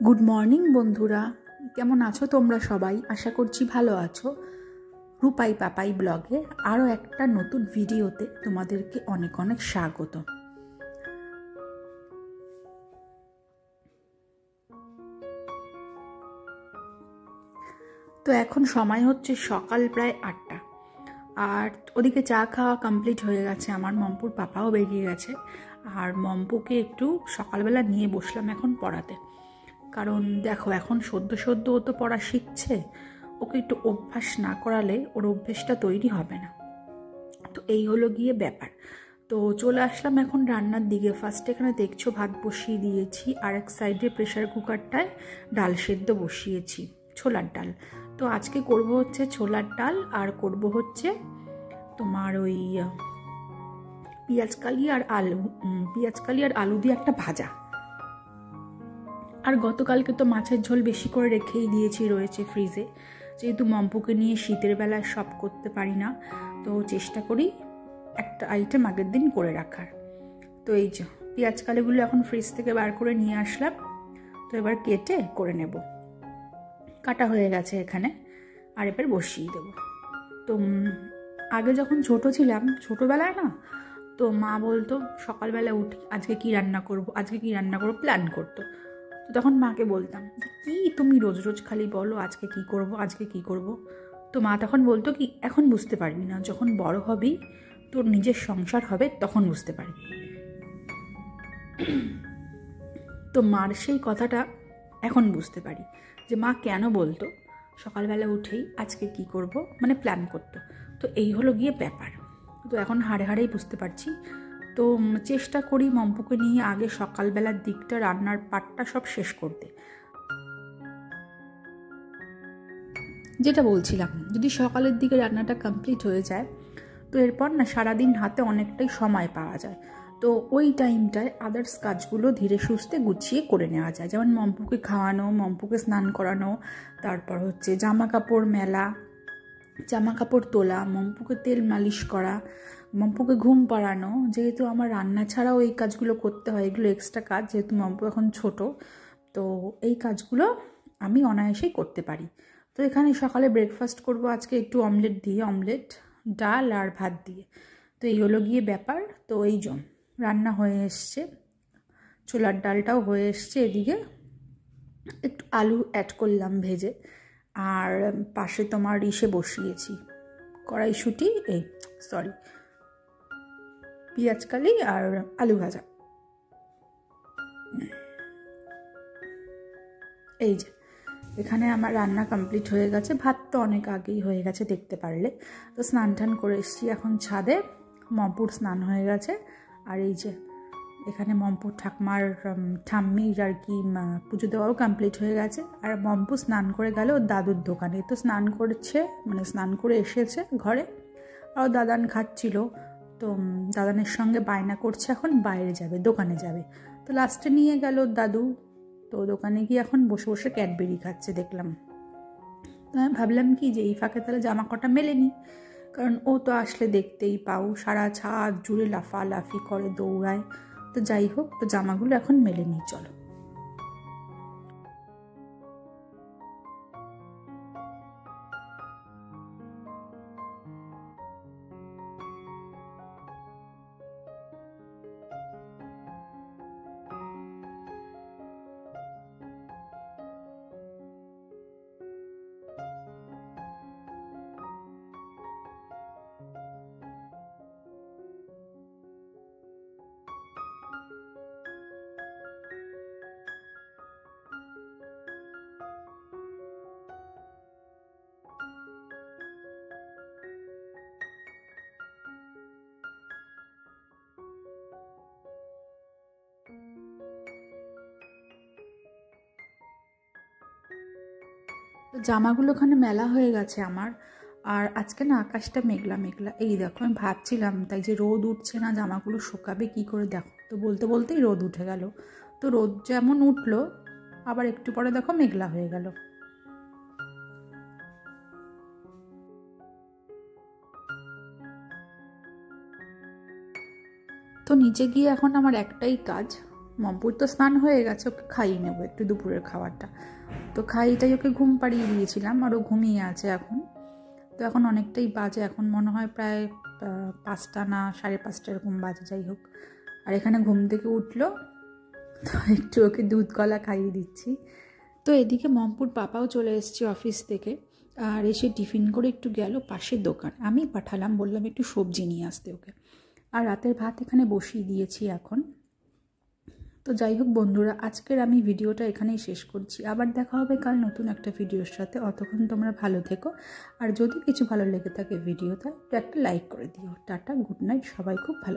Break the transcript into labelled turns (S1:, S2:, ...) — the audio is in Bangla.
S1: গুড মর্নিং বন্ধুরা, কেমন আছো তোমরা সবাই? আশা করছি ভালো আছো। রূপাই পাপাই ব্লগে আরও একটা নতুন ভিডিওতে তোমাদেরকে অনেক অনেক স্বাগত। তো এখন সময় হচ্ছে সকাল প্রায় 8টা, আর ওদিকে চা খাওয়া কমপ্লিট হয়ে গেছে আমার। মম্পুর পাপাও বেরিয়ে গেছে, আর মম্পুকে একটু সকালবেলা নিয়ে বসলাম এখন পড়াতে। কারণ দেখো, এখন সদ্য সদ্য ও তো পড়া শিখছে, ওকে একটু অভ্যাস না করালে ওর অভ্যেসটা তৈরি হবে না। তো এই হলো গিয়ে ব্যাপার। তো চলে আসলাম এখন রান্নার দিকে। ফার্স্ট এখানে দেখছো ভাত বসিয়ে দিয়েছি, আর এক সাইডে প্রেশার কুকারটায় ডাল সেদ্ধ বসিয়েছি, ছোলার ডাল। তো আজকে করব হচ্ছে ছোলার ডাল, আর করব হচ্ছে তোমার ওই পেঁয়াজকালি আর আলু দিয়ে একটা ভাজা। আর গতকালকে তো মাছের ঝোল বেশি করে রেখেই দিয়েছি, রয়েছে ফ্রিজে। যেহেতু মম্পুকে নিয়ে শীতের বেলায় সব করতে পারি না, তো চেষ্টা করি একটা আইটেম আগের দিন করে রাখার। তো এই যে পেঁয়াজকালিগুলো এখন ফ্রিজ থেকে বার করে নিয়ে আসলাম। তো এবার কেটে করে নেব। কাটা হয়ে গেছে এখানে, আর এবার বসিয়ে দেবো। তো আগে যখন ছোট ছিলাম, ছোটোবেলায় না, তো মা বলতো সকালবেলা উঠি আজকে কি রান্না করব, প্ল্যান করতো। তো তখন মাকে বলতাম, কি তুমি রোজ রোজ খালি বলো আজকে কি করব। তো মা তখন বলতো কি, এখন বুঝতে পারবি না, যখন বড় হবি, তোর নিজের সংসার হবে, তখন বুঝতে পারবি। তো মার সেই কথাটা এখন বুঝতে পারি, যে মা কেন বলতো সকালবেলা উঠেই আজকে কি করব, মানে প্ল্যান করতো। তো এই হলো গিয়ে ব্যাপার। তো এখন হাড়ে হাড়েই বুঝতে পারছি। তো চেষ্টা করি মম্পুকে নিয়ে আগে সকালবেলার দিকটা, রান্নার পাটটা সব শেষ করতে। যেটা বলছিলাম, যদি সকালের দিকে রান্নাটা কমপ্লিট হয়ে যায়, তো এরপর না সারাদিন হাতে অনেকটাই সময় পাওয়া যায়। তো ওই টাইমটায় আদার্স কাজগুলো ধীরে সুস্থে গুছিয়ে করে নেওয়া যায়। যেমন মম্পুকে খাওয়ানো, মম্পুকে স্নান করানো, তারপর হচ্ছে জামা কাপড় মেলা, জামা কাপড় তোলা, মম্পুকে তেল মালিশ করা, মম্পুকে ঘুম পাড়ানো। যেহেতু আমার রান্না ছাড়াও এই কাজগুলো করতে হয়, এগুলো এক্সট্রা কাজ, যেহেতু মম্পু এখন ছোট, তো এই কাজগুলো আমি অনায়াসেই করতে পারি। তো এখানে সকালে ব্রেকফাস্ট করব আজকে একটু অমলেট, ডাল আর ভাত দিয়ে। তো এই হলো গিয়ে ব্যাপার। তো এই জন্য রান্না হয়ে এসছে, ছোলার ডালটাও হয়ে এসছে। এদিকে একটু আলু অ্যাড করলাম ভেজে, আর পাশে তোমার বসিয়েছি কড়াইশুঁটি, পেঁয়াজকালি আর আলু ভাজা। এই যে এখানে আমার রান্না কমপ্লিট হয়ে গেছে। ভাত তো অনেক আগেই হয়ে গেছে, দেখতে পারলে। তো স্নান টান করে এসেছি এখন ছাদে। মম্পুর স্নান হয়ে গেছে, আর এই যে এখানে মম্পুর ঠাম্মির আর কি পুজো দেওয়াও কমপ্লিট হয়ে গেছে। আর মম্পু স্নান করে গেল ওর দাদুর দোকানে। তো স্নান করে এসেছে ঘরে, আর দাদান খাচ্ছিল। তো দাদানের সঙ্গে বায়না করছে এখন বাইরে যাবে, দোকানে যাবে। তো লাস্টে নিয়ে গেল দাদু। তো দোকানে গিয়ে এখন বসে বসে ক্যাডবেরি খাচ্ছে দেখলাম। তো আমি ভাবলাম কি, যে এই ফাঁকে তাহলে জামা কটা মেলে নি, কারণ ও তো আসলে দেখতেই পাও সারা ছাদ জুড়ে লাফালাফি করে, দৌড়ায়। তো যাই হোক, তো জামাগুলো এখন মেলে নিই, চলো। তো জামাগুলো ওখানে মেলা হয়ে গেছে আমার। আর আজকে না আকাশটা মেঘলা মেঘলা। এই দেখো, আমি ভাবছিলাম তাই যে রোদ উঠছে না, জামাগুলো শুকাবে কি করে। দেখো, তো বলতে বলতেই রোদ উঠে গেল। তো রোদ যেমন উঠলো, আবার একটু পরে দেখো মেঘলা হয়ে গেল। তো নিচে গিয়ে এখন আমার একটাই কাজ, মম্পুর তো স্নান হয়ে গেছে, ওকে খাইয়ে নেবো একটু দুপুরের খাবারটা। তো খাইয়েটাই ওকে ঘুম পাড়িয়ে দিয়েছিলাম, আর ও ঘুমিয়ে আছে এখন। তো এখন অনেকটাই বাজে, এখন মনে হয় প্রায় 5টা না 5:30 এরকম বাজে, যাই হোক। আর এখানে ঘুম থেকে উঠলো, তো একটু ওকে দুধ কলা খাইয়ে দিচ্ছি। তো এদিকে মম্পুর পাপাও চলে এসেছে অফিস থেকে, আর এসে টিফিন করে একটু গেল পাশের দোকান। আমি পাঠালাম, বললাম একটু সবজি নিয়ে আসতে ওকে। আর রাতের ভাত এখানে বসিয়ে দিয়েছি এখন। তো যাই হোক বন্ধুরা, আজকের আমি ভিডিওটা এখানেই শেষ করছি। আবার দেখা হবে কাল নতুন একটা ভিডিওর সাথে। অতক্ষণ তোমরা ভালো থেকো, আর যদি কিছু ভালো লেগে থাকে ভিডিওটা তো একটা লাইক করে দিও। টাটা, গুড নাইট, সবাই খুব ভালো।